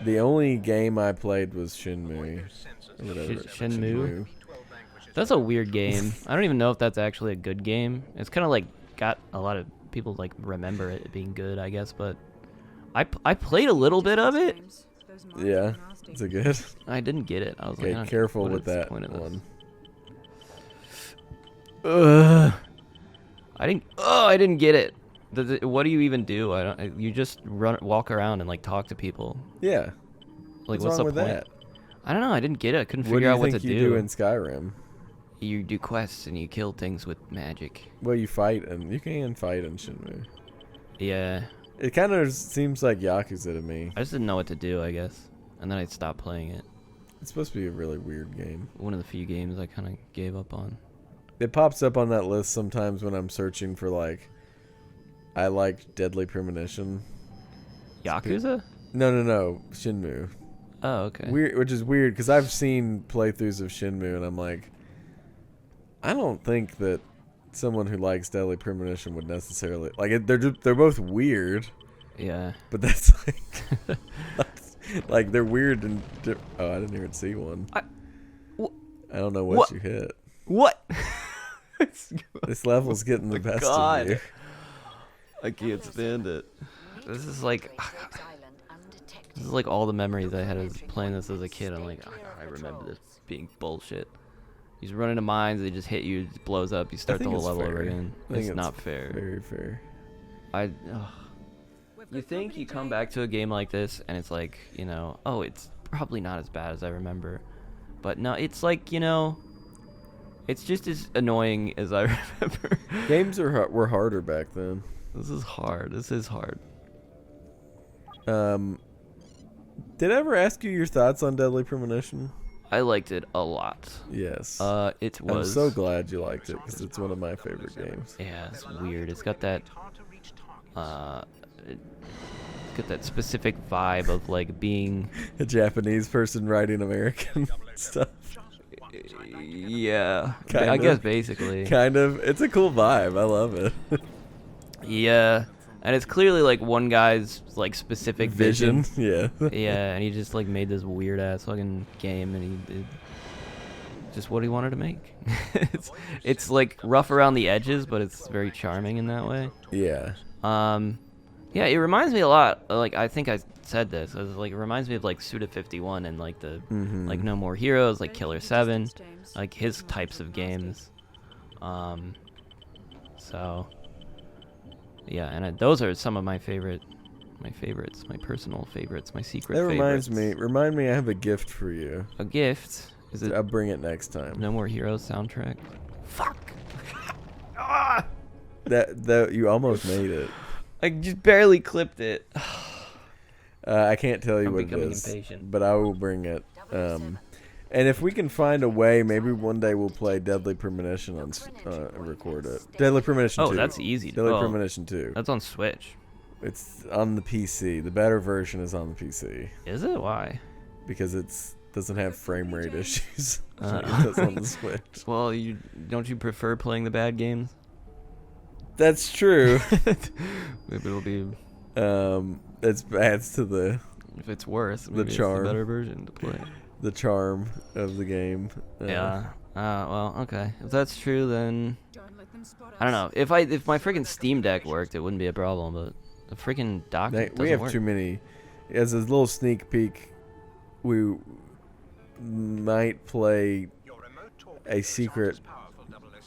The only game I played was Shenmue. Or whatever. Shenmue? That's a weird game. I don't even know if that's actually a good game. It's kind of like got a lot of people like remember it being good, I guess, but I played a little bit of it. Yeah, is it good? I didn't get it. I was Okay, like, careful what with is the that point of this? one. I didn't get it. What do you even do? You just walk around and like talk to people. Yeah. Like, What's what's wrong the with point? that? I don't know. I didn't get it. I couldn't What do figure you out what to think you do in Skyrim? You do quests and you kill things with magic. Well, you fight, and you can fight in Shenmue. Yeah. It kind of seems like Yakuza to me. I just didn't know what to do, I guess. And then I stopped playing it. It's supposed to be a really weird game. One of the few games I kind of gave up on. It pops up on that list sometimes when I'm searching for, like, I like Deadly Premonition. Yakuza? No. Shenmue. Oh, okay. Weird, which is weird because I've seen playthroughs of Shenmue and I'm like, I don't think that someone who likes Deadly Premonition would necessarily like. They're both weird. Yeah. But that's like they're weird and oh, I didn't even see one. I don't know what you hit. What? This level's getting the best God. of you. I can't stand it. This is like all the memories I had as playing this as a kid. I'm like, I remember this being bullshit. You just run into mines, they just hit you, it blows up, you start the whole level over again. It's not fair. Very fair. You think you come back to a game like this and it's like, you know, oh, it's probably not as bad as I remember. But no, it's like, you know, it's just as annoying as I remember. Games were harder back then. This is hard. This is hard. Did I ever ask you your thoughts on Deadly Premonition? I liked it a lot. Yes. It was. I'm so glad you liked it because it's one of my favorite games. Yeah, it's weird. It's got that. It's got that specific vibe of like being a Japanese person writing American stuff. Yeah, I guess basically. Kind of. It's a cool vibe. I love it. Yeah. And it's clearly like one guy's like specific vision. Yeah. Yeah, and he just like made this weird ass fucking game, and he did just what he wanted to make. it's like rough around the edges, but it's very charming in that way. Yeah. Yeah, it reminds me a lot. Like I think I said this. I was like, it reminds me of like Suda 51 and like the like No More Heroes, like Killer 7, like his types of games. So. Yeah, and those are some of my favorites, my personal favorites, my secret favorites. Remind me, I have a gift for you. A gift? Is it? I'll bring it next time. No More Heroes soundtrack? Fuck! That you almost made it. I just barely clipped it. I can't tell you I'm what it becoming is, impatient. but I will bring it. And if we can find a way, maybe one day we'll play Deadly Premonition and record it. Deadly Premonition 2. Oh, that's easy. Deadly Premonition 2. That's on Switch. It's on the PC. The better version is on the PC. Is it? Why? Because it doesn't have frame rate issues like it does on the Switch. Well, don't you prefer playing the bad games? That's true. Maybe it'll be... It adds to the... If it's worse, maybe the charm. It's the better version to play. The charm of the game. Yeah. Well, okay. If that's true, then I don't know. If my freaking Steam Deck worked, it wouldn't be a problem. But the freaking dock doesn't we have work. too many. As a little sneak peek, we might play a secret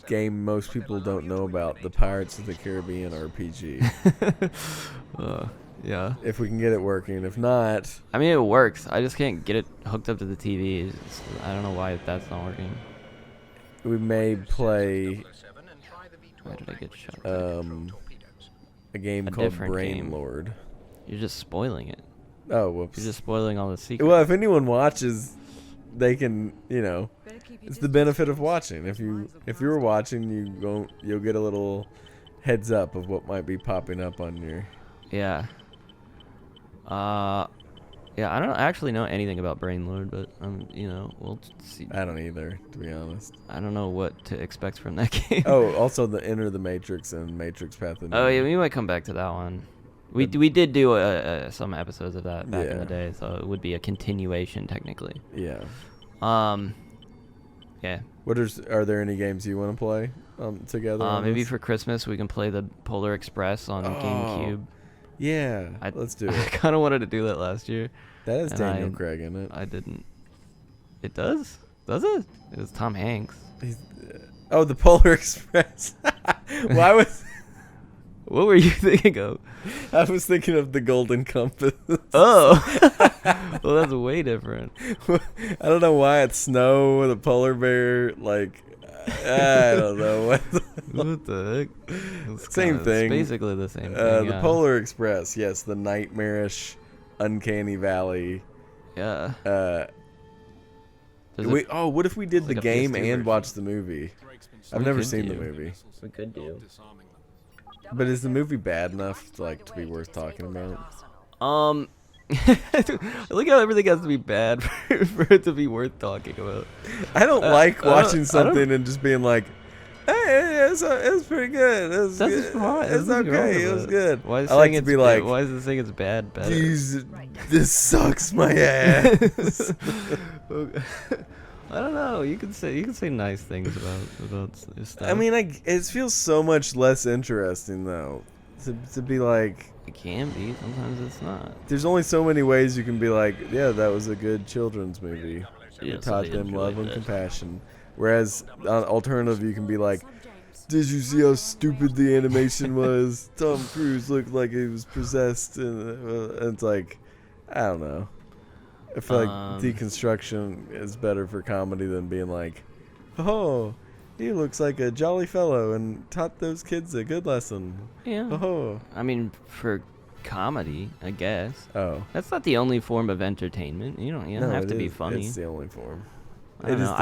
game most people don't know about: the Pirates of the Caribbean RPG. Yeah. If we can get it working. If not... I mean, it works. I just can't get it hooked up to the TV. I don't know why that's not working. We may play... Why did I get shot? A game called Brain Lord. You're just spoiling it. Oh, whoops. You're just spoiling all the secrets. Well, if anyone watches, they can, you know... It's the benefit of watching. If you're watching, you'll get a little heads up of what might be popping up on your... Yeah. Yeah, I don't actually know anything about Brain Lord, but you know, we'll see. I don't either, to be honest. I don't know what to expect from that game. Oh, also the Enter the Matrix and Matrix Path. Oh yeah, we might come back to that one. We did do some episodes of that back in the day, so it would be a continuation technically. Yeah. Yeah. Are there any games you want to play together? Maybe for Christmas we can play the Polar Express on GameCube. Yeah, let's do it. I kind of wanted to do that last year. That has Daniel Craig in it. I didn't. It does? Does it? It was Tom Hanks. The Polar Express. Why was... What were you thinking of? I was thinking of the Golden Compass. Oh. Well, that's way different. I don't know why it's snow with a polar bear. Like, I don't know. What the heck? Same thing. It's basically the same thing. The Polar Express. Yes, the nightmarish, uncanny valley. Yeah. What if we did the like a game PS2 and version. watched the movie? I've never seen the movie. We could do. But is the movie bad enough to be worth talking about? Look how everything has to be bad for it to be worth talking about. I don't like watching something and just being like, hey, it's pretty good. It's okay. It was good. Why is I like to be like, why is it saying it's bad? Better? This sucks my ass. I don't know. You can say nice things about stuff. I mean, it feels so much less interesting though to be like. It can be. Sometimes it's not. There's only so many ways you can be like, yeah, that was a good children's movie. Yes, It taught I them enjoyed love and that. compassion. Whereas on alternative, you can be like, did you see how stupid the animation was? Tom Cruise looked like he was possessed, and it's like, I don't know. I feel like deconstruction is better for comedy than being like, oh, he looks like a jolly fellow and taught those kids a good lesson. Yeah. Oh. I mean, for comedy, I guess. Oh. That's not the only form of entertainment. You don't have to be funny. It's the only form. I don't know.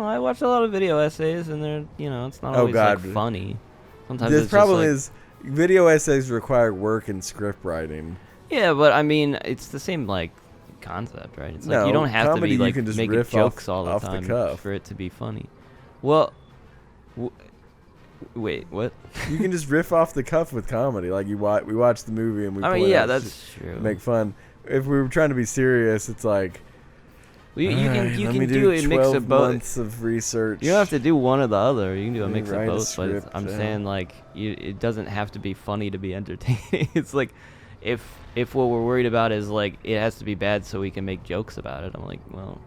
I watch a lot of video essays, and they're it's not always like funny. Sometimes the it's problem just, is video essays require work and script writing. Yeah, but I mean, it's the same concept, right? It's like you don't have to be you can just making riff jokes off all the time the cuff. for it to be funny. Well, wait, what? You can just riff off the cuff with comedy. Like we watch the movie and we. I mean, yeah, that's true. Make fun. If we were trying to be serious, it's like. You can do a mix of both. Months of research. You don't have to do one or the other. You can do a mix of write a both. script, But I'm saying it doesn't have to be funny to be entertaining. It's like if what we're worried about is it has to be bad so we can make jokes about it. I'm like, well,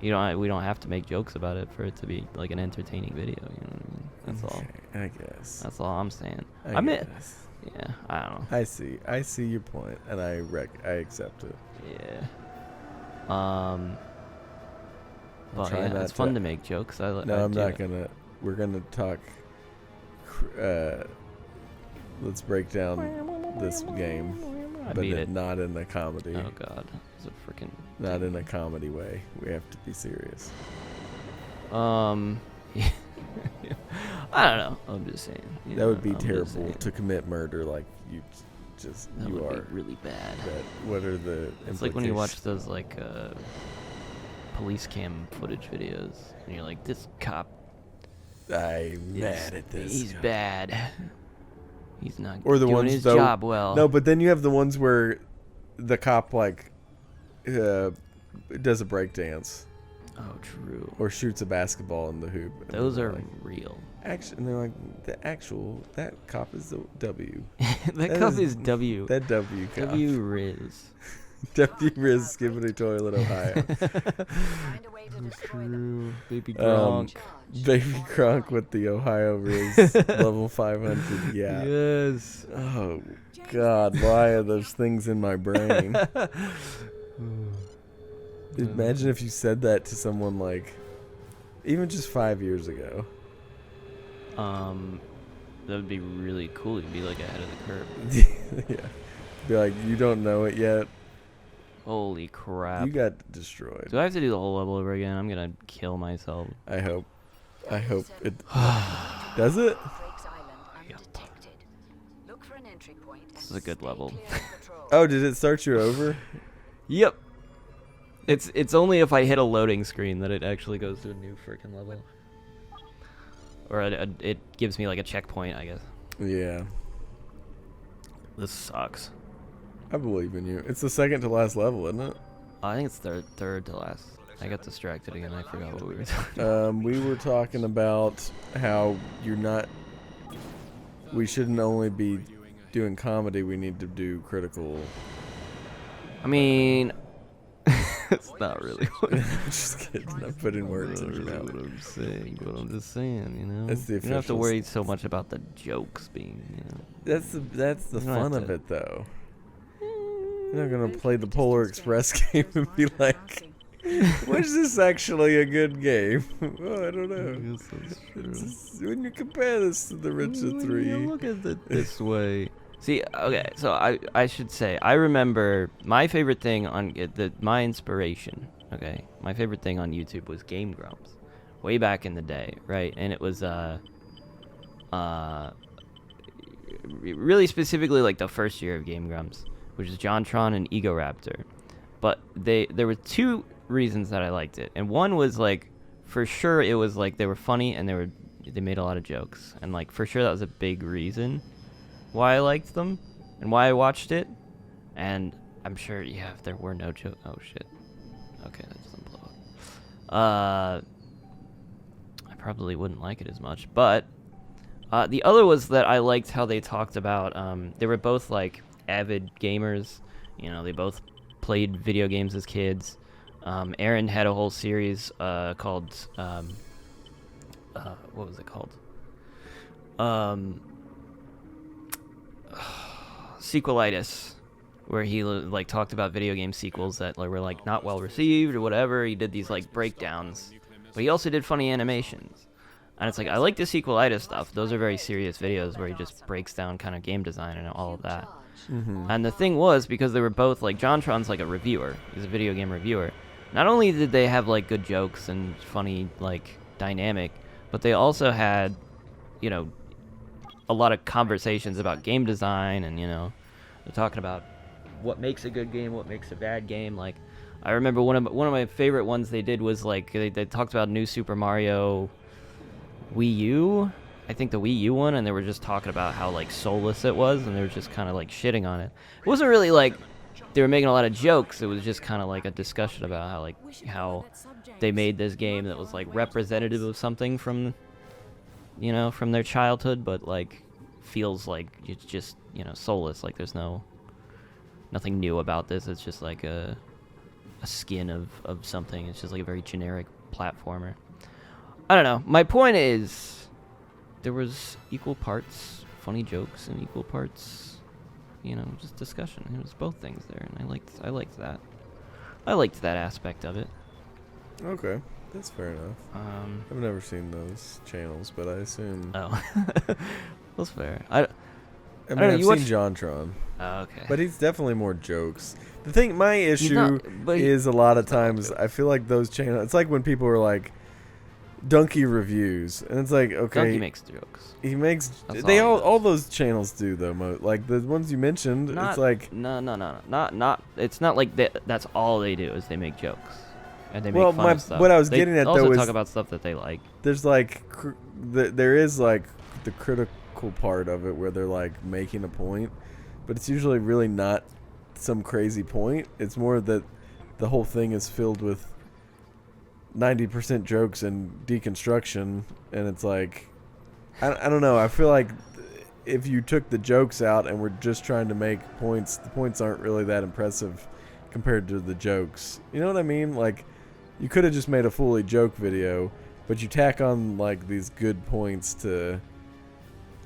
we don't have to make jokes about it for it to be like an entertaining video. You know what I mean? That's all. I guess. That's all I'm saying. I guess. Yeah, I don't know. I see your point, and I accept it. Yeah. But yeah, it's fun to make jokes. I'm not gonna. We're gonna talk. Let's break down this game, but not in a comedy. Oh God, it's a freaking. Not in a comedy way. We have to be serious. I don't know. I'm just saying. That would be terrible to commit murder like you just that you would are. Be really bad. What are the? It's like when you watch those police cam footage videos, and you're like, this cop. I'm mad at this. He's bad. He's not or the doing ones his though, job well. No, but then you have the ones where the cop does a break dance. Oh, true. Or shoots a basketball in the hoop. Those are real. And they're like, that cop is the W. that cop is W. That W cop. W Riz. W Riz skibbity toilet, Ohio. True. Baby Gronk. Baby Gronk with the Ohio Riz level 500. Yeah. Yes. Oh, God. Why are those things in my brain? Imagine if you said that to someone even just 5 years ago. That would be really cool. You'd be ahead of the curve. Yeah. Be like, you don't know it yet. Holy crap. You got destroyed. Do I have to do the whole level over again? I'm gonna kill myself. I hope it does it. This is a good level. Oh, did it start you over? Yep. It's only if I hit a loading screen that it actually goes to a new freaking level. Or it gives me a checkpoint, I guess. Yeah. This sucks. I believe in you. It's the second to last level, isn't it? I think it's third to last. I got distracted again. I forgot what we were talking about. We were talking about how we shouldn't only be doing comedy. We need to do critical. I mean, it's not really what Just kidding. I'm putting words in your mouth. what I'm saying. What I'm just saying, you know. That's the you don't have to officials. worry so much about the jokes being, you know. That's the You don't fun have of to- it, though. You're not gonna play the Polar Express game and be like, "Was this actually a good game?" Well, I don't know. guess that's It's just- when you compare this to the Richard When 3, you look at it this way. See, okay, so I should say, I remember my favorite thing on my inspiration, okay? My favorite thing on YouTube was Game Grumps. Way back in the day, right? And it was, really specifically like the first year of Game Grumps, which is JonTron and Egoraptor. But there were two reasons that I liked it. And one was like, for sure it was like they were funny and they made a lot of jokes. And like for sure that was a big reason why I liked them and why I watched it. And I'm sure, yeah, if there were no jokes. Oh shit. Okay, that doesn't blow up. I probably wouldn't like it as much. But the other was that I liked how they talked about, they were both like avid gamers. You know, they both played video games as kids. Aaron had a whole series called, what was it called? Sequelitis, where he like talked about video game sequels that were like not well received or whatever. He did these like breakdowns, but he also did funny animations. And it's like, I like the Sequelitis stuff. Those are very serious videos where he just breaks down kind of game design and all of that. And the thing was, because they were both like, JonTron's like a reviewer. He's a video game reviewer. Not only did they have like good jokes and funny like dynamic, but they also had, you know, a lot of conversations about game design, and you know, they're talking about what makes a good game, what makes a bad game. Like, I remember one of my favorite ones they did was like they talked about New Super Mario Wii U, I think the Wii U one, and they were just talking about how like soulless it was, and they were just kind of like shitting on it. It wasn't really like they were making a lot of jokes. It was just kind of like a discussion about how they made this game that was like representative of something from, you know, from their childhood, but like feels like it's just, you know, soulless. Like there's nothing new about this. It's just like a skin of something. It's just like a very generic platformer. I don't know. My point is, there was equal parts funny jokes and equal parts, you know, just discussion. It was both things there, and I liked that. I liked that aspect of it. Okay, that's fair enough. I've never seen those channels, but I assume. Oh, that's fair. I mean, don't know, I've you seen watch- JonTron, oh, okay. but he's definitely more jokes. The thing, my issue not- but he- is a lot of he's not times joke. I feel like those channels. It's like when people are like, Donkey reviews, and it's like, okay, Donkey makes jokes. he makes. That's They all he all does. those channels do though. Like the ones you mentioned, Not, it's like. no. Not. It's not like that's all they do is they make jokes, and they Well, make fun of stuff. what I was They getting at, also though, talk is about stuff that they like. There's like there is like the critical part of it where they're like making a point, but it's usually really not some crazy point. It's more that the whole thing is filled with 90% jokes and deconstruction, and it's like I don't know. I feel like if you took the jokes out and were just trying to make points, the points aren't really that impressive compared to the jokes. You know what I mean? Like, you could have just made a fully joke video, but you tack on like these good points to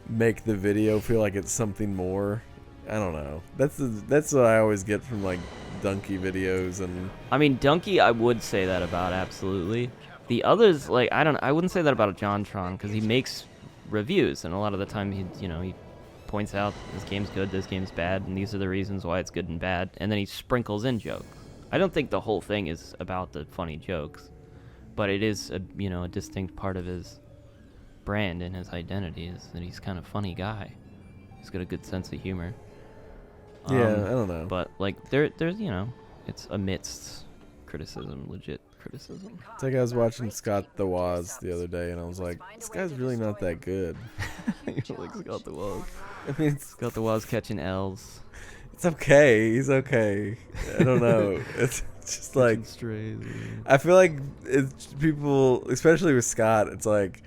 make the video feel like it's something more. I don't know. That's what I always get from like Donkey videos. And I mean, Donkey, I would say that about, absolutely. The others, like, I wouldn't say that about JonTron, because he makes reviews, and a lot of the time he points out this game's good, this game's bad, and these are the reasons why it's good and bad, and then he sprinkles in jokes. I don't think the whole thing is about the funny jokes, but it is a distinct part of his brand and his identity is that he's kind of funny guy. He's got a good sense of humor. yeah, I don't know. But like there's it's amidst criticism, legit. criticism. It's like I was watching Scott the Woz the other day, and I was like, this guy's really not that good. You're like Scott the Woz. I mean, Scott the Woz catching L's. it's okay. He's okay. I don't know. It's just like Strays, I feel like it's people, especially with Scott. It's like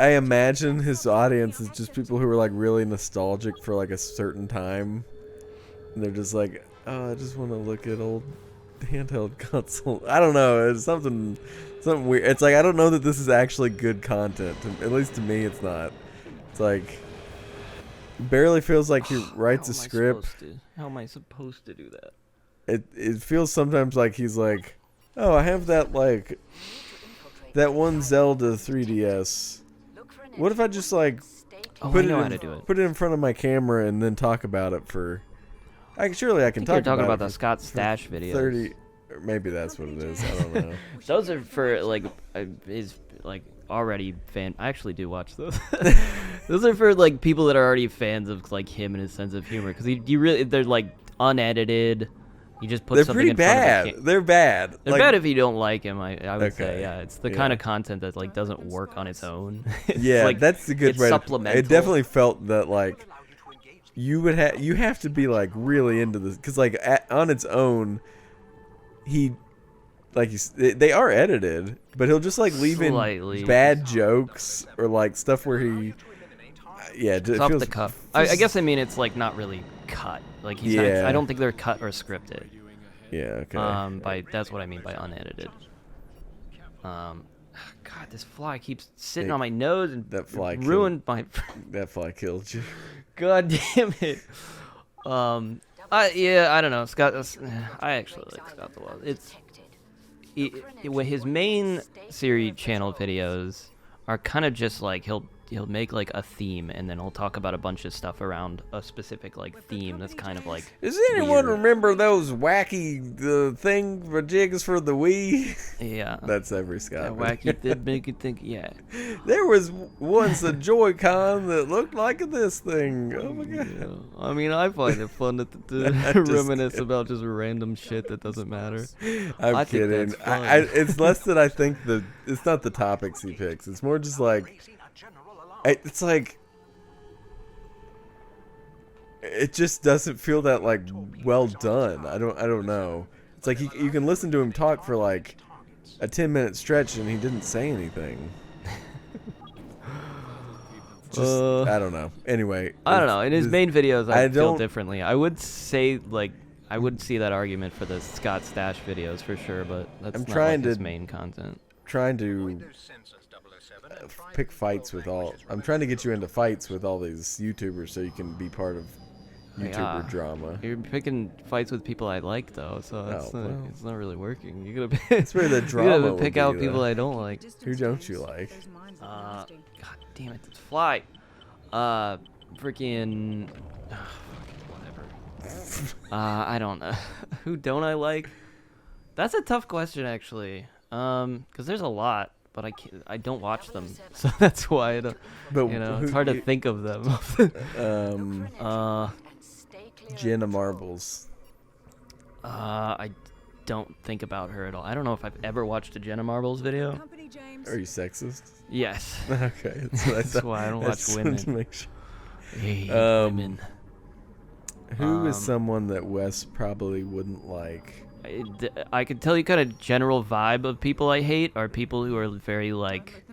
I imagine his audience is just people who are like really nostalgic for like a certain time, and they're just like, oh, I just want to look at old handheld console. I don't know. It's something weird. It's like I don't know that this is actually good content. At least to me, it's not. It's like barely feels like he writes a script. How am I supposed to do that? It feels sometimes like he's like, oh, I have that like that one Zelda 3DS. What if I just like put it in front of my camera and then talk about it for? Surely I can talk. You're talking about it the Scott Stash videos. 30, or maybe that's what it is. I don't know. Those are for like his like already fan. I actually do watch those. Those are for like people that are already fans of like him and his sense of humor, because you really, they're like unedited. You just put something pretty in front bad. of the They're bad. They're like, bad if you don't like him. I would say, Okay. yeah, it's the kind of content that like doesn't work on its own. It's Yeah, like, that's the good it's way. Supplemental. It definitely felt that like you have to be like really into this, because like on its own, they are edited, but he'll just like leave Slightly. in bad jokes or like stuff where he it It's off feels, the cuff. I guess I mean it's like not really cut. Like he's Yeah. not, I don't think they're cut or scripted. Yeah, okay. By that's what I mean by unedited. God, this fly keeps sitting on my nose and That fly ruined my. That fly killed you. God damn it. I don't know. Scott. I actually like Scott the Wild. When his main series channel videos are kind of just like he'll make like a theme, and then he'll talk about a bunch of stuff around a specific like theme that's kind of like Does anyone weird. remember those wacky thing for jigs for the Wii? Yeah. That's every Scott. That wacky did make you think, yeah. There was once a Joy-Con that looked like this thing. Oh my god. Yeah. I mean, I find it fun to Just reminisce kidding. about just random shit that doesn't matter. I'm I think kidding. that's fun. It's less that I think it's not the topics he picks. It's more just like it's like it just doesn't feel that like well done. I don't know. It's like you can listen to him talk for like a 10-minute stretch and he didn't say anything. I don't know. Anyway, I don't know. In his main videos, I feel don't- differently. I would say, like, I would see that argument for the Scott Stash videos for sure, but that's I'm not trying like his to- main content. trying to pick fights with all. I'm trying to get you into fights with all these YouTubers so you can be part of YouTuber Yeah. drama. You're picking fights with people I like, though, so it's not really working. You gotta That's where the drama would pick be, out people though. I don't like. Who don't you like? God damn it, this fly. Freaking. Whatever. I don't know. Who don't I like? That's a tough question, actually. Because there's a lot, but I don't watch them, so that's why I don't. But It's hard to think of them. Jenna Marbles. I don't think about her at all. I don't know if I've ever watched a Jenna Marbles video. Are you sexist? Yes. Okay, That's why I don't watch just women. wanted to make sure. Hate women. Who is someone that Wes probably wouldn't like? I could tell you kind of general vibe of people I hate are people who are very like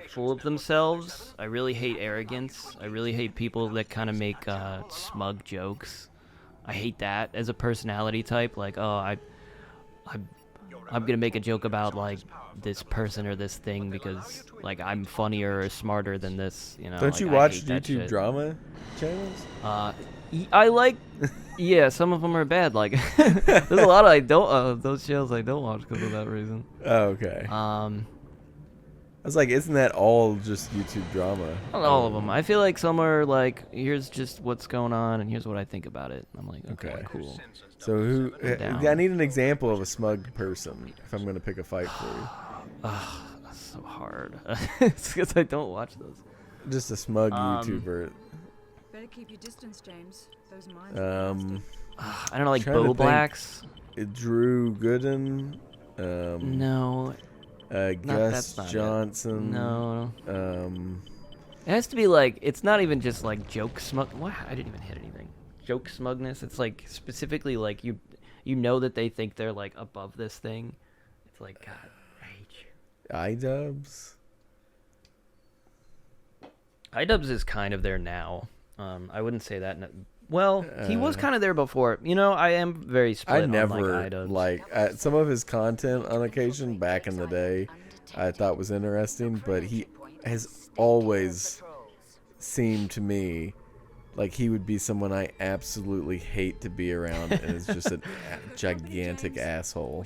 full of themselves. I really hate arrogance. I really hate people that kind of make smug jokes. I hate that as a personality type. Like, oh, I'm gonna make a joke about like this person or this thing because like I'm funnier or smarter than this. You know. Don't like, you I watch hate that YouTube shit. drama channels? I like, yeah, some of them are bad. Like, there's a lot of those shows I don't watch because of that reason. Oh, okay. I was like, isn't that all just YouTube drama? Not all of them. I feel like some are like, here's just what's going on and here's what I think about it. I'm like, okay. Cool. So who? down. I need an example of a smug person if I'm gonna pick a fight for you. That's so hard. It's because I don't watch those. Just a smug YouTuber. Better keep your distance, James. Those mines I don't know, like Trying to Bo think. Blacks. Drew Gooden. No. Gus Johnson. No. It It has to be like, it's not even just like joke smug. What? I didn't even hit anything. Joke smugness. It's like specifically like you know that they think they're like above this thing. It's like, God, I hate you. iDubbbz. iDubbbz is kind of there now. I wouldn't say that. Well, he was kind of there before. You know, I am very split I never on iDubbbz. some of his content on occasion back in the day I thought was interesting, but he has always seemed to me like he would be someone I absolutely hate to be around and is just a gigantic asshole.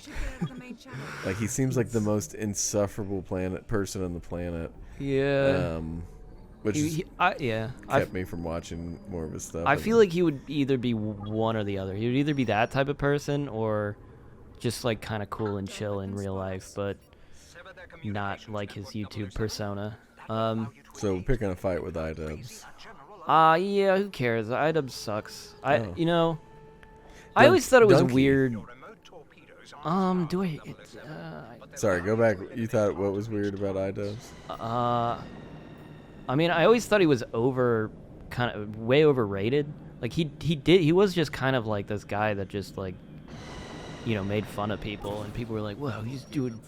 Like he seems like the most insufferable person on the planet. Yeah. Which kept me from watching more of his stuff. I feel like he would either be one or the other. He would either be that type of person or just like kind of cool and chill in real life, but not like his YouTube persona. So we're picking a fight with iDubbbz. Yeah, who cares? iDubbbz sucks. I always thought it was weird. Sorry, go back. You thought what was weird about iDubbbz? I mean, I always thought he was way overrated. Like he was just kind of like this guy that just like, you know, made fun of people, and people were like, "Wow, he's doing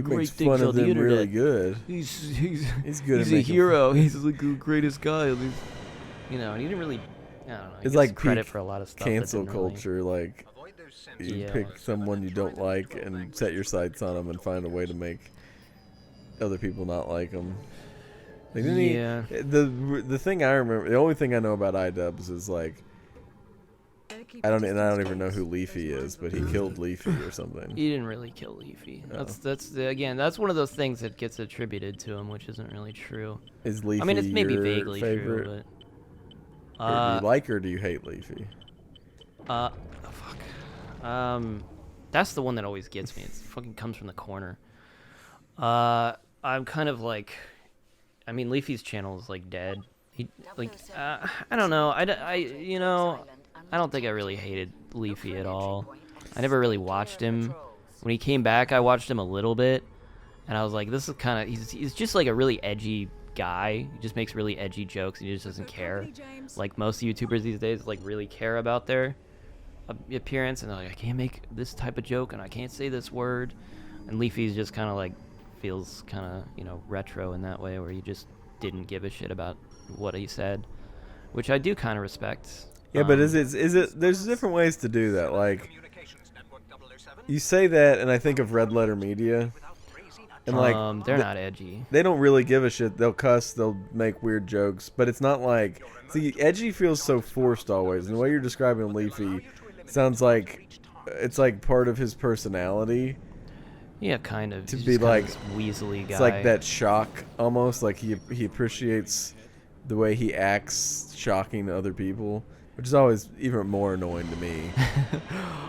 great things on the internet. Really good. He's good. He's a hero. He's like the greatest guy." You know, and he didn't really. I don't know. It's like credit for a lot of stuff. Cancel culture, like you pick someone you don't like and set your sights on them and find a way to make other people not like them. Like, the thing I remember, the only thing I know about iDubbbz is like, I don't even know who Leafy is, but he killed Leafy or something. He didn't really kill Leafy. No. That's one of those things that gets attributed to him, which isn't really true. Is Leafy? I mean, it's maybe your vaguely favorite? true, but. Or do you like or do you hate Leafy? Fuck. That's the one that always gets me. It fucking comes from the corner. I'm kind of like. I mean, Leafy's channel is like dead. I don't know. I don't think I really hated Leafy at all. I never really watched him. When he came back, I watched him a little bit, and I was like, this is kind of, he's just like a really edgy guy. He just makes really edgy jokes, and he just doesn't care. Like most YouTubers these days, like really care about their appearance, and they're like, I can't make this type of joke, and I can't say this word. And Leafy's just kind of like, feels kind of, you know, retro in that way, where he just didn't give a shit about what he said, which I do kind of respect. Yeah, but is it? There's different ways to do that. Like, you say that, and I think of Red Letter Media, and like they're not edgy. They don't really give a shit. They'll cuss. They'll make weird jokes, but it's not like, see, edgy feels so forced always. And the way you're describing Leafy sounds like it's like part of his personality. Yeah, kind of. To be like weaselly guy. It's like that shock almost. Like he appreciates the way he acts, shocking to other people, which is always even more annoying to me.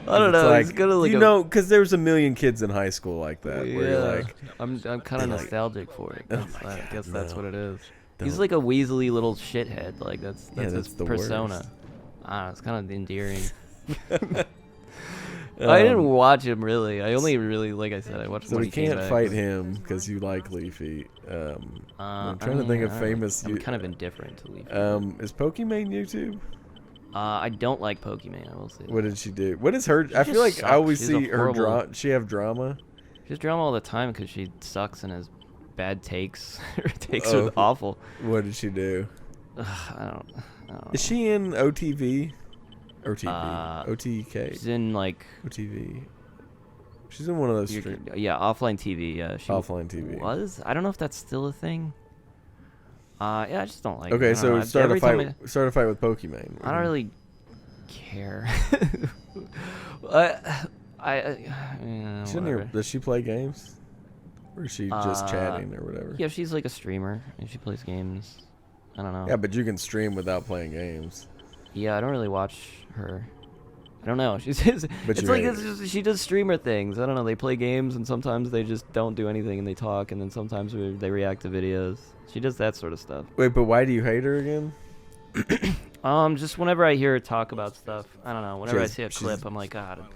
I don't know. Like, it's gonna like because there's a million kids in high school like that. Yeah, where you're like, I'm kind of nostalgic for it. I guess that's what it is. Don't. He's like a weaselly little shithead. Like that's his the persona. worst. It's kind of endearing. I didn't watch him really. I only really, like I said, I watched. So when we he came can't back. fight him because you like Leafy. I'm trying to think of famous. I'm kind of indifferent to Leafy. Is Pokimane YouTube? I don't like Pokimane. I will say. What did she do? What is her? She I feel just like I sucks. always She's see a her horrible- she have drama. She has drama all the time because she sucks and has bad takes. Her takes Oh. are awful. What did she do? I don't know. Is she in OTV? OTK? She's in like. OTV. She's in one of those Yeah, offline TV. Yeah, she offline TV. was. I don't know if that's still a thing. Yeah, I just don't like. Okay, it. so start a fight with Pokimane. I don't really care. Does she play games? Or is she just chatting or whatever? Yeah, she's like a streamer and she plays games. I don't know. Yeah, but you can stream without playing games. Yeah, I don't really watch her. I don't know. She's just, she does streamer things. I don't know. They play games and sometimes they just don't do anything and they talk and then sometimes they react to videos. She does that sort of stuff. Wait, but why do you hate her again? Just whenever I hear her talk about stuff, I don't know. Whenever I see a clip, I'm like, God.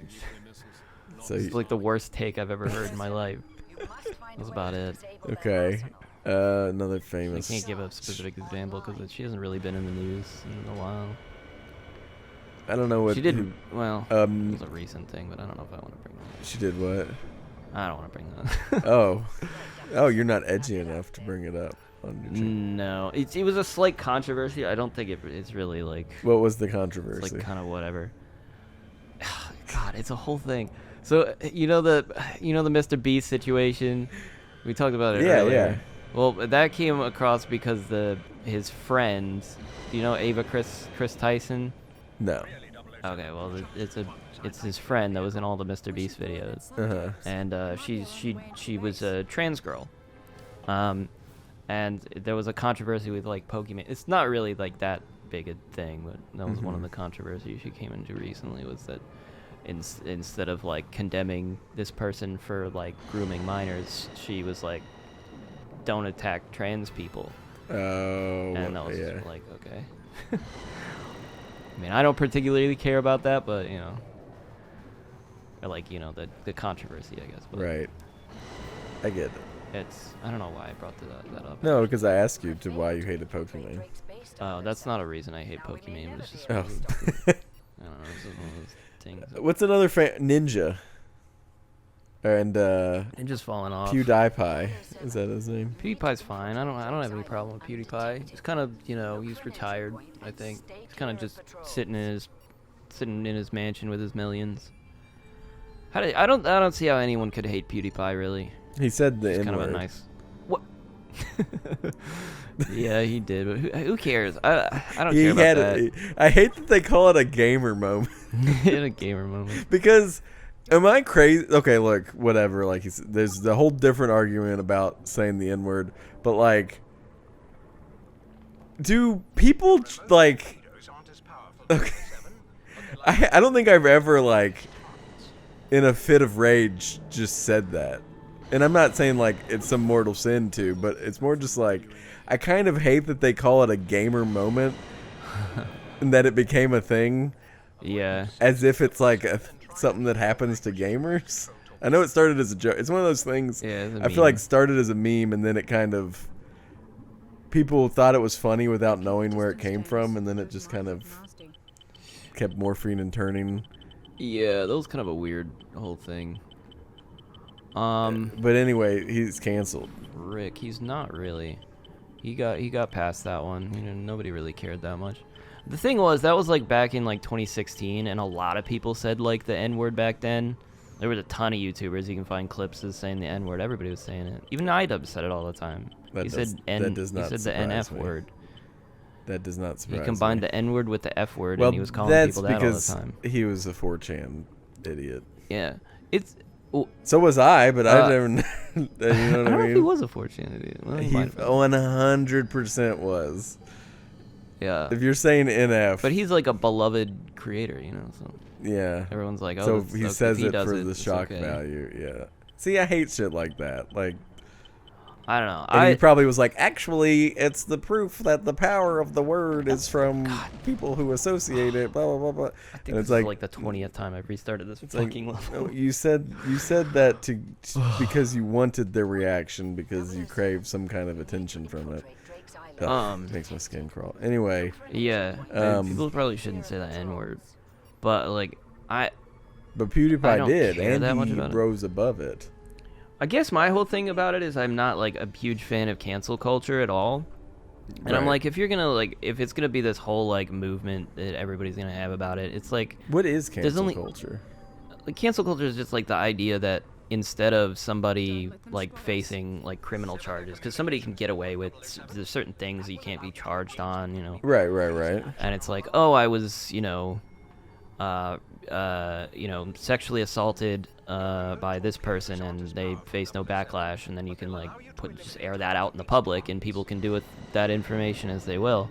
So It's like the worst take I've ever heard in my life. That's about it. okay. Another I famous. can't give a specific example because she hasn't really been in the news in a while. I don't know what She did. Well, it was a recent thing, but I don't know if I want to bring that. She did what? I don't want to bring that. Oh, you're not edgy enough to bring it up on your channel. No, it was a slight controversy. I don't think it's really like. What was the controversy? It's like kind of whatever. God, it's a whole thing. So you know the Mr. Beast situation. We talked about it earlier. Yeah. Well, that came across because his friend, do you know Ava Chris Tyson? No. Okay, well it's his friend that was in all the Mr. Beast videos, and she was a trans girl, and there was a controversy with like Pokemon. It's not really like that big a thing, but that was one of the controversies she came into recently, was that instead of like condemning this person for like grooming minors, she was like, don't attack trans people. Oh, and that was just like, okay. I mean, I don't particularly care about that, but you know, or like, you know, the controversy, I guess. But right. I get it. I don't know why I brought that up. No, because I asked you to why you hated Pokemon. Oh, that's not a reason I hate Pokemon. It's just Oh. I don't know. It's just one of those things. What's another Ninja? And Ninja's falling off. PewDiePie. Is that his name? PewDiePie's fine. I don't have any problem with PewDiePie. He's kind of, you know, he's retired. I think he's kind of just sitting in his mansion with his millions. I don't see how anyone could hate PewDiePie really. He said the It's N-word. kind of a nice. What? Yeah, he did. But who cares? I don't care about that. I hate that they call it a gamer moment. In a gamer moment. Because, am I crazy? Okay, look, whatever. Like, there's the whole different argument about saying the N-word, but like, do people like? Okay, I don't think I've ever like, in a fit of rage, just said that. And I'm not saying like it's some mortal sin too, but it's more just like, I kind of hate that they call it a gamer moment, and that it became a thing. Yeah. As if it's like something that happens to gamers. I know it started as a joke. It's one of those things. Yeah, I feel like started as a meme, and then it kind of, people thought it was funny without knowing where it came from, and then it just kind of kept morphing and turning. Yeah, that was kind of a weird whole thing. But anyway, he's canceled. Rick, he's not really. He got past that one. You know, nobody really cared that much. The thing was, that was like back in like 2016, and a lot of people said like the N-word back then. There was a ton of YouTubers you can find clips of saying the N-word. Everybody was saying it. Even iDub said it all the time. He said the NF word. That does not surprise me. He combined the N-word with the F word, and he was calling people that all the time. He was a 4chan idiot. Yeah, it's. So was I, but I never. You know what I mean? I don't know if he was a 4chan idiot. Well, he 100% was. Yeah. If you're saying NF. But he's like a beloved creator, you know. So yeah. Everyone's like, oh. So he says it for the shock okay. value. Yeah. See, I hate shit like that. Like. I don't know. And he probably was like, actually, it's the proof that the power of the word is from people who associate it. Blah blah blah blah. I think it's like the 20th time I've restarted this fucking level. No, you said that to because you wanted their reaction, because you craved some kind of attention from it. Makes my skin crawl. Anyway. Yeah. People probably shouldn't say that N-word, but like But PewDiePie did, and that he rose above it. I guess my whole thing about it is I'm not like a huge fan of cancel culture at all. And I'm like, if it's gonna be this whole like movement that everybody's gonna have about it, it's like, what is cancel culture? Like, cancel culture is just like the idea that instead of somebody like facing like criminal charges, because somebody can get away with there's certain things that you can't be charged on, you know. Right. And it's like, oh, I was, sexually assaulted by this person, and they face no backlash, and then you can like just air that out in the public, and people can do with that information as they will.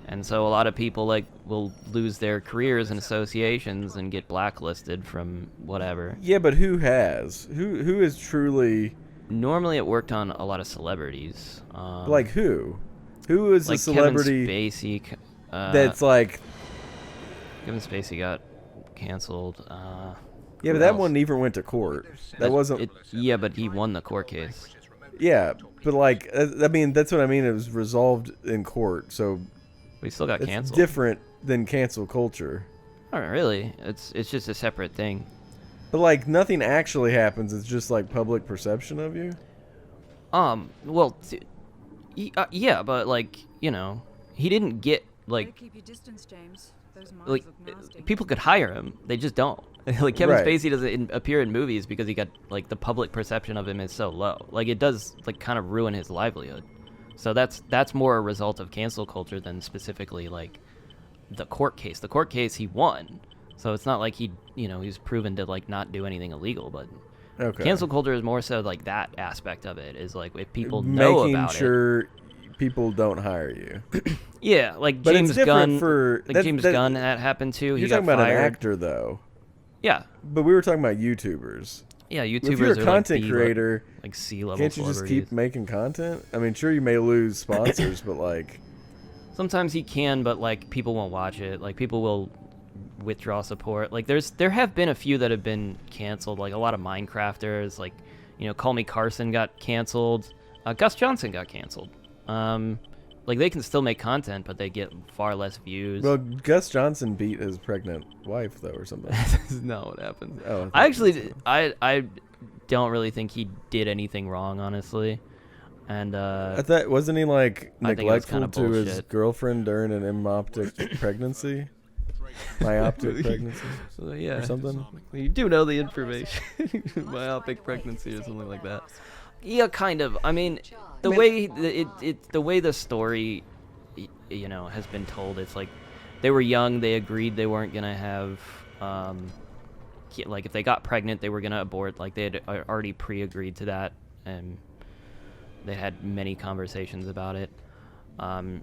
And so a lot of people like will lose their careers and associations and get blacklisted from whatever. Yeah, but who has? Who is truly? Normally, it worked on a lot of celebrities. Like who? Who is like a celebrity? Kevin Spacey. That's like. Kevin Spacey got canceled. Yeah, but that one even went to court. That wasn't. Yeah, but he won the court case. Yeah, but like, I mean, that's what I mean. It was resolved in court, so. But he still got canceled. Different than cancel culture. Oh, really? It's just a separate thing. But like, nothing actually happens. It's just like public perception of you. Well, yeah, but like, you know, he didn't get like. Keep your distance, James. Those mines Like, look nasty. people could hire him. They just don't. Like, Kevin Right. Spacey doesn't appear in movies because he got, like, the public perception of him is so low. Like, it does, like, kind of ruin his livelihood. So that's more a result of cancel culture than specifically, like, the court case. The court case, he won. So it's not like he was proven to, like, not do anything illegal. But cancel culture is more so, like, that aspect of it is, like, if people know about it. Making sure people don't hire you. Yeah, like But James it's different Gunn. James Gunn, that happened too. You're He got talking about fired. an actor, though. Yeah. But we were talking about YouTubers. Yeah, YouTubers If you're are a content like creator, like C-level can't you just keep making content? I mean, sure, you may lose sponsors, but like... Sometimes he can, but like people won't watch it. Like people will withdraw support. Like there have been a few that have been canceled. Like a lot of Minecrafters. Like Call Me Carson got canceled. Gus Johnson got canceled. Like they can still make content, but they get far less views. Well, Gus Johnson beat his pregnant wife, though, or something. That's not what happened. Oh, I don't really think he did anything wrong, honestly. And I thought, wasn't he like neglectful to his bullshit. girlfriend during an myopic pregnancy? Myopic pregnancy? Yeah. Or something? You do know the information. Myopic pregnancy or something like that. Yeah, kind of. I mean, the way the story, has been told, it's like they were young. They agreed they weren't gonna have, like if they got pregnant, they were gonna abort. Like they had already pre-agreed to that, and they had many conversations about it.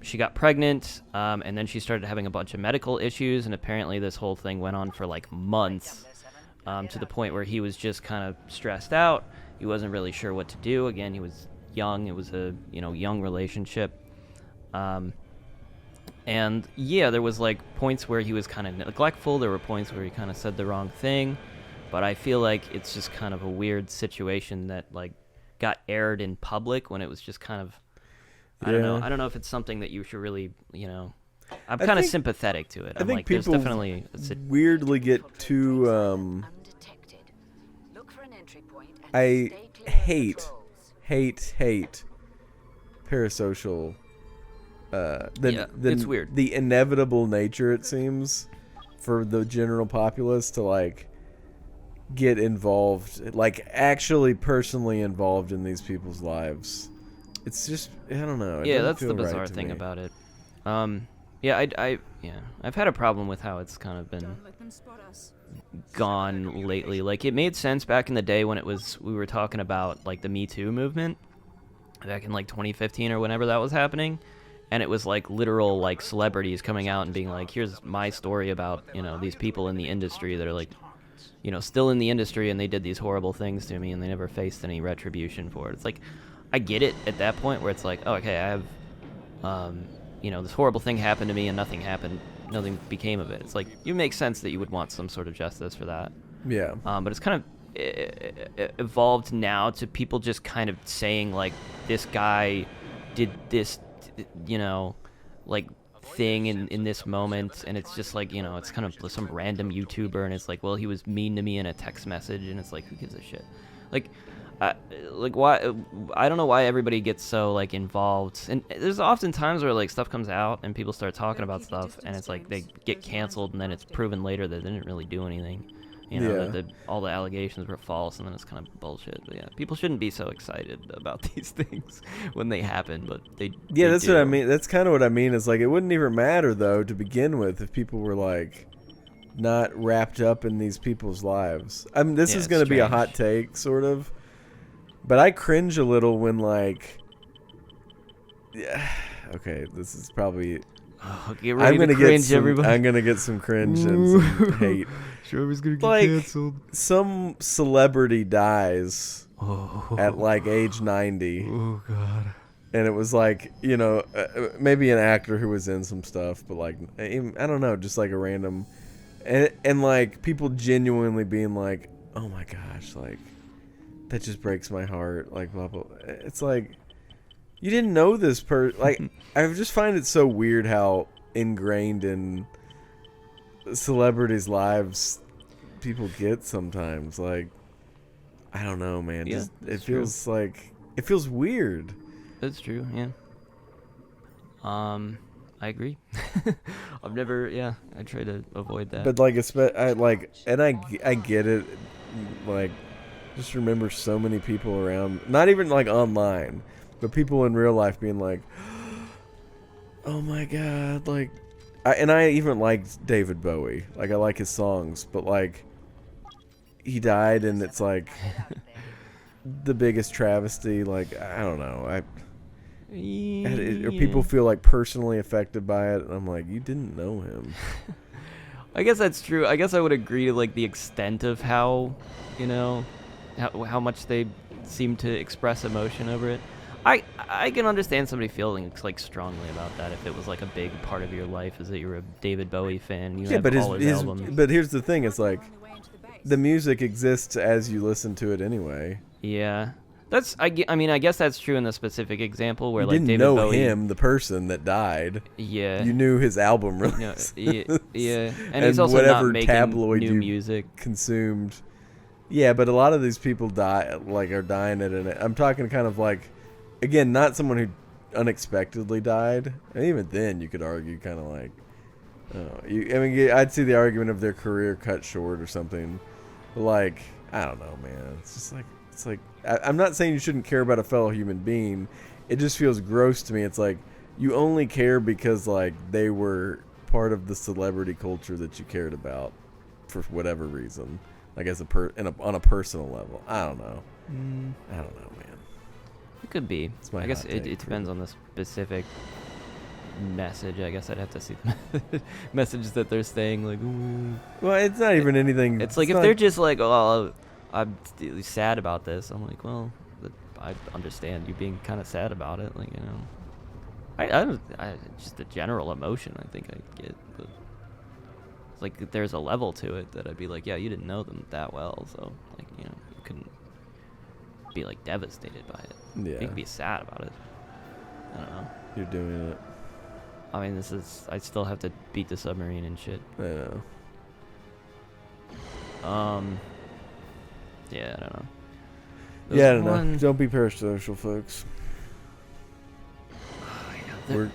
She got pregnant, and then she started having a bunch of medical issues, and apparently this whole thing went on for like months, to the point where he was just kind of stressed out. He wasn't really sure what to do. Again, he was young. It was a young relationship, and yeah, there was like points where he was kind of neglectful. There were points where he kind of said the wrong thing, but I feel like it's just kind of a weird situation that like got aired in public when it was just kind of I don't know if it's something that you should really I'm kind of sympathetic to it. I'm like there's definitely weirdly get too I hate parasocial it's weird. The inevitable nature, it seems, for the general populace to like get involved, like actually personally involved in these people's lives. It's just I don't know. Yeah, that's the bizarre thing about it. I've had a problem with how it's kind of been gone lately. Like it made sense back in the day when we were talking about like the Me Too movement back in like 2015 or whenever that was happening, and it was like literal like celebrities coming out and being like, here's my story about these people in the industry that are like still in the industry, and they did these horrible things to me and they never faced any retribution for it. It's like I get it at that point where it's like, oh, okay, I have this horrible thing happened to me and nothing happened, nothing became of it. It's like it makes sense that you would want some sort of justice for that. Yeah. But it's kind of evolved now to people just kind of saying like this guy did this like thing in this moment, and it's just like it's kind of some random YouTuber, and it's like, well, he was mean to me in a text message, and it's like, who gives a shit? Like why? I don't know why everybody gets so like involved. And there's often times where like stuff comes out and people start talking about stuff, and it's like they get canceled, and then it's proven later that they didn't really do anything. That all the allegations were false, and then it's kind of bullshit. But yeah, people shouldn't be so excited about these things when they happen, but they. Yeah, that's do. what I mean. That's kind of what I mean. Is like it wouldn't even matter though to begin with if people were like not wrapped up in these people's lives. I mean, this is going to be a hot take, sort of. But I cringe a little when like, yeah, okay, this is probably. Oh, get ready to cringe, everybody. I'm gonna get some cringe and some hate. Sure, gonna get canceled. Some celebrity dies at like age 90. Oh God. And it was like maybe an actor who was in some stuff, but like I don't know, just like a random. and like people genuinely being like, oh my gosh, like that just breaks my heart, like blah blah. It's like you didn't know this like I just find it so weird how ingrained in celebrities' lives people get sometimes. Like I don't know, man. Yeah, Just, it feels like it feels weird. That's true. Yeah. I agree. I've never. Yeah, I try to avoid that. But like, I get it. Like, just remember so many people around, not even like online, but people in real life being like, "Oh my god!" Like, I even liked David Bowie. Like, I like his songs, but like, he died, and it's like the biggest travesty. Like, I don't know. Or people feel like personally affected by it, and I'm like, you didn't know him. I guess that's true. I guess I would agree to like the extent of how, how much they seem to express emotion over it. I can understand somebody feeling like strongly about that if it was like a big part of your life is that you're a David Bowie fan and you have all his albums. But here's the thing: it's like the music exists as you listen to it anyway. Yeah. I guess that's true in the specific example where you like didn't David know Bowie, him, the person that died. Yeah. You knew his album No, release. yeah. And he's also whatever not making tabloid new you music. Consumed. Yeah, but a lot of these people are dying at it. I'm talking kind of like, again, not someone who unexpectedly died. And even then, you could argue kind of like, I'd see the argument of their career cut short or something. But like, I don't know, man. It's like I'm not saying you shouldn't care about a fellow human being. It just feels gross to me. It's like you only care because like they were part of the celebrity culture that you cared about for whatever reason, like as on a personal level. I don't know. I don't know, man. It could be. I guess it depends on the specific message. I guess I'd have to see the messages that they're saying. Like, ooh. Well, it's not even anything. It's like if they're just like, oh, I'm sad about this. I'm like, well, I understand you being kind of sad about it. Like, I just the general emotion I think I get. But it's like there's a level to it that I'd be like, yeah, you didn't know them that well, so like, you couldn't be like devastated by it. Yeah. You could be sad about it. I don't know. You're doing it. I mean, I still have to beat the submarine and shit. I know. Yeah, I don't know. I don't know. Don't be parasocial, folks.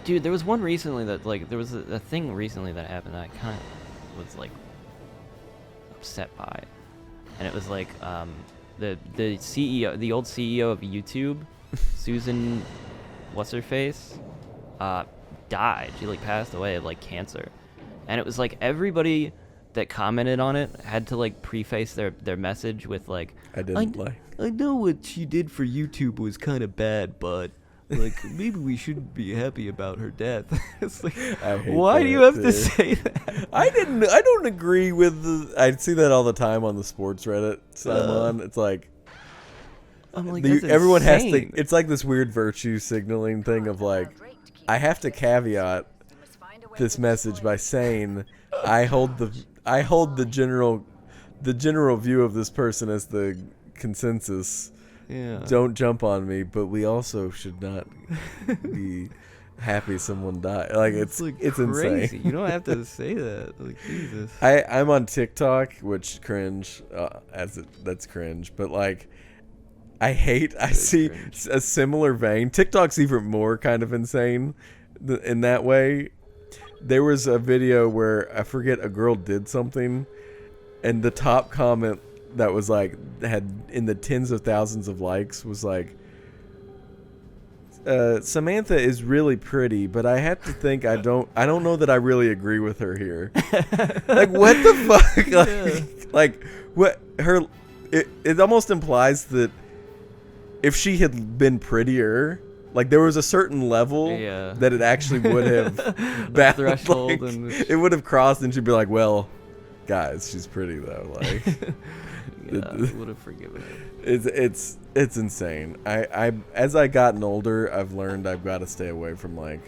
Dude, there was one recently that, like, there was a thing recently that happened that I kind of was, like, upset by. And it was, like, the CEO, the old CEO of YouTube, Susan, what's-her-face, died. She, like, passed away of, like, cancer. And it was, like, everybody that commented on it had to like preface their message with like, I know what she did for YouTube was kind of bad, but like maybe we shouldn't be happy about her death. It's like, why do you have to say that? I don't agree with I see that all the time on the sports Reddit I'm on. It's like, I'm like, everyone has to. It's like this weird virtue signaling thing of like, I have to caveat this message by saying I hold the general view of this person as the consensus. Yeah. Don't jump on me, but we also should not be happy someone died. Like it's crazy. insane. You don't have to say that. Like Jesus. I'm on TikTok, which cringe that's cringe, but like I see cringe. A similar vein. TikTok's even more kind of insane in that way. There was a video where I forget a girl did something, and the top comment that was like had in the tens of thousands of likes was like, Samantha is really pretty, but I have to think I don't know that I really agree with her here. Like what the fuck? Like what her? It almost implies that if she had been prettier. Like there was a certain level that it actually would have threshold, like, and it would have crossed, and she'd be like, "Well, guys, she's pretty though." Like, I would have forgiven her. It's insane. I as I gotten older, I've learned I've got to stay away from like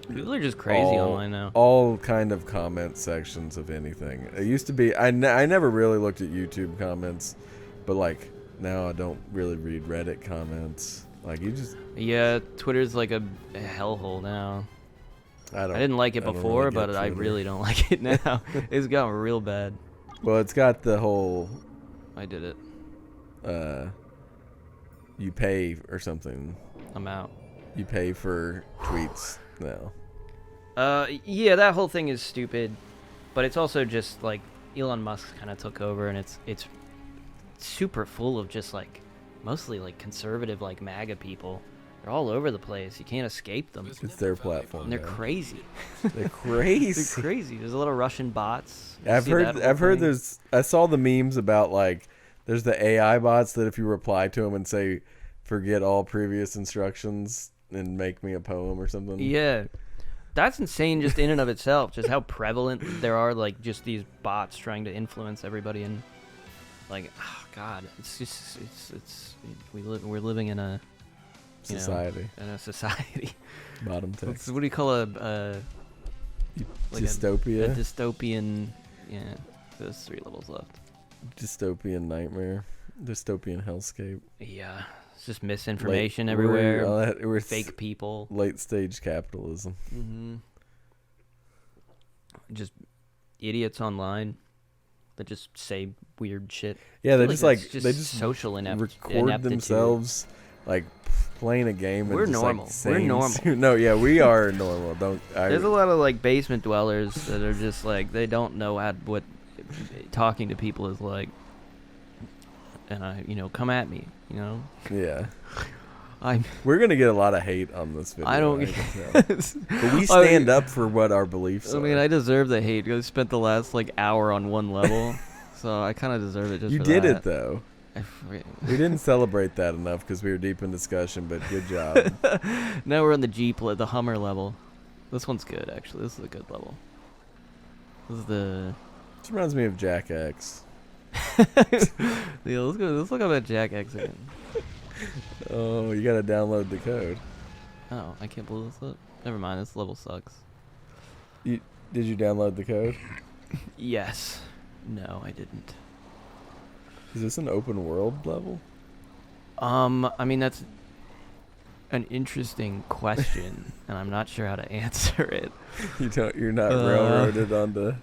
People are just crazy online now. All kind of comment sections of anything. It used to be, I never really looked at YouTube comments, but like now I don't really read Reddit comments. Like you just. Yeah, Twitter's like a hellhole now. I didn't like it before, really but I really don't like it now. It's gotten real bad. Well, it's got the whole. I did it. You pay or something. I'm out. You pay for tweets now. Yeah, that whole thing is stupid, but it's also just like Elon Musk kind of took over, and it's super full of just like mostly like conservative like MAGA people. They're all over the place. You can't escape them. It's their platform. And they're crazy. They're crazy. They're crazy. There's a lot of Russian bots. I've heard there's. I saw the memes about like there's the AI bots that if you reply to them and say forget all previous instructions and make me a poem or something. Yeah. That's insane just in and of itself, just how prevalent there are, like, just these bots trying to influence everybody, and, like, oh, God, it's just, we're living in a, society. In a society. Bottom text. What do you call like dystopia? A dystopian, yeah, there's 3 levels left. Dystopian nightmare. Dystopian hellscape. Yeah. It's just misinformation everywhere. We're fake people. Late stage capitalism. Mm-hmm. Just idiots online that just say weird shit. Yeah, they just just social record themselves like playing a game. We're and just, normal. Like, We're normal. No, yeah, we are normal. There's a lot of like basement dwellers that are just like they don't know what talking to people is like. And come at me, Yeah. I'm. We're gonna get a lot of hate on this video. I don't. But we stand up for what our beliefs are. I mean, I deserve the hate. I spent the last like hour on one level, so I kind of deserve it. Just you for did that. it though. We didn't celebrate that enough because we were deep in discussion. But good job. Now we're on the Hummer level. This one's good actually. This is a good level. This is the. This reminds me of Jack X. Yeah, let's look up at Jack X again. Oh, you gotta download the code. Oh, I can't pull this up. Never mind, this level sucks. Did you download the code? Yes. No, I didn't. Is this an open world level? I mean that's an interesting question, and I'm not sure how to answer it. You're not railroaded onto.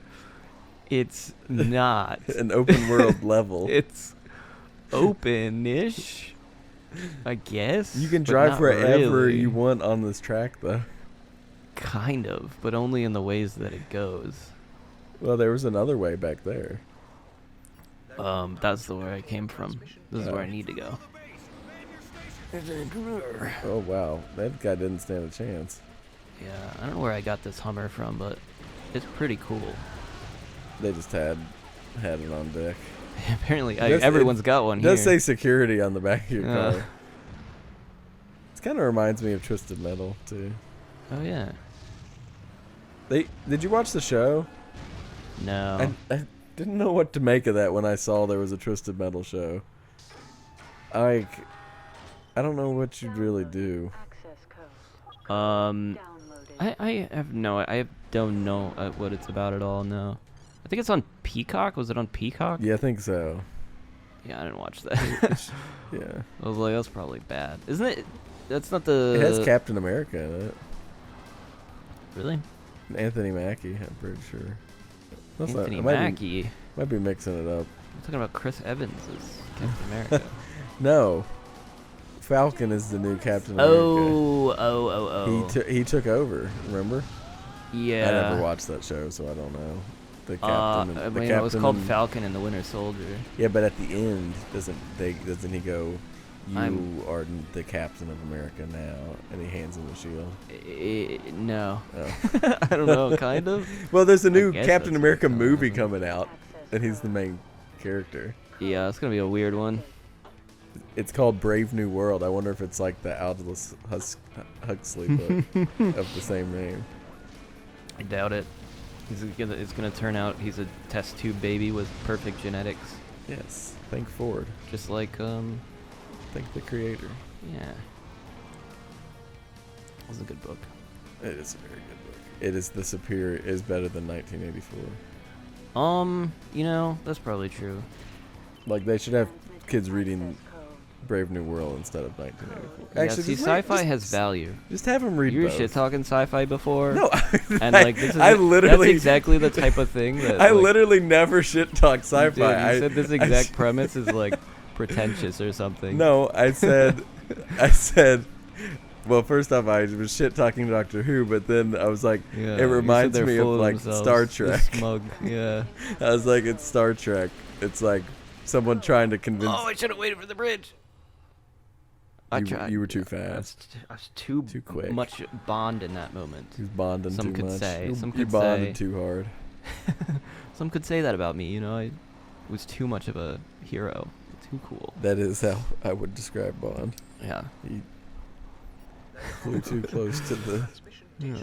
It's not an open world level. It's open-ish, I guess. You can drive wherever really. you want on this track, though. Kind of, but only in the ways that it goes. Well, there was another way back there. That's the way I came from. This is where I need to go. Oh, wow. That guy didn't stand a chance. Yeah, I don't know where I got this Hummer from, but it's pretty cool. They just had it on deck. Apparently, everyone's got one here. It does say security on the back of your car. It kind of reminds me of Twisted Metal, too. Oh, yeah. Did you watch the show? No. I didn't know what to make of that when I saw there was a Twisted Metal show. I don't know what you'd really do. I don't know what it's about at all, no. I think it's on Peacock. Was it on Peacock? Yeah, I think so. Yeah, I didn't watch that. Yeah. I was like, that's probably bad. Isn't it? That's not the... It has Captain America in it. Really? Anthony Mackie, I'm pretty sure. Anthony Mackie? Might be mixing it up. I'm talking about Chris Evans as Captain America. No. Falcon is the new Captain America. Oh. He took over, remember? Yeah. I never watched that show, so I don't know. The captain. It was called Falcon and the Winter Soldier. Yeah, but at the end, doesn't he go, "You are the Captain of America now," and he hands him the shield? No. Oh. I don't know, kind of. Well, there's a new Captain America movie coming out, and he's the main character. Yeah, it's gonna be a weird one. It's called Brave New World. I wonder if it's like the Aldous Huxley book of the same name. I doubt it. It's gonna turn out he's a test tube baby with perfect genetics. Yes. Thank Ford. Just like Thank the creator. Yeah. It was a good book. It is a very good book. it is the superior is better than 1984. You know, that's probably true. Like they should have kids reading Brave New World instead of 1984. Yeah, Actually, see, just read- sci-fi just- has value. Just have them read You were both. shit talking sci-fi before. No, And like this is I that's literally exactly the type of thing that I like, literally never shit talk sci-fi. you did. You I said this I exact s- premise is like pretentious or something. No, I said. Well, first off, I was shit talking Doctor Who, but then I was like, Yeah, it you said reminds they're me of full like themselves. Star They're Trek. Smug. Yeah. I was like, it's Star Trek. It's like someone trying to convince. Oh, I should have waited for the bridge. I You- tried. you were too I was, fast. I was too quick. much Bond in that moment. He's bonding Some too could much. say, some You could bonded say. too hard. Some could say that about me. You know, I was too much of a hero. Too cool. That is how I would describe Bond. Yeah. He flew too close to the. Yeah.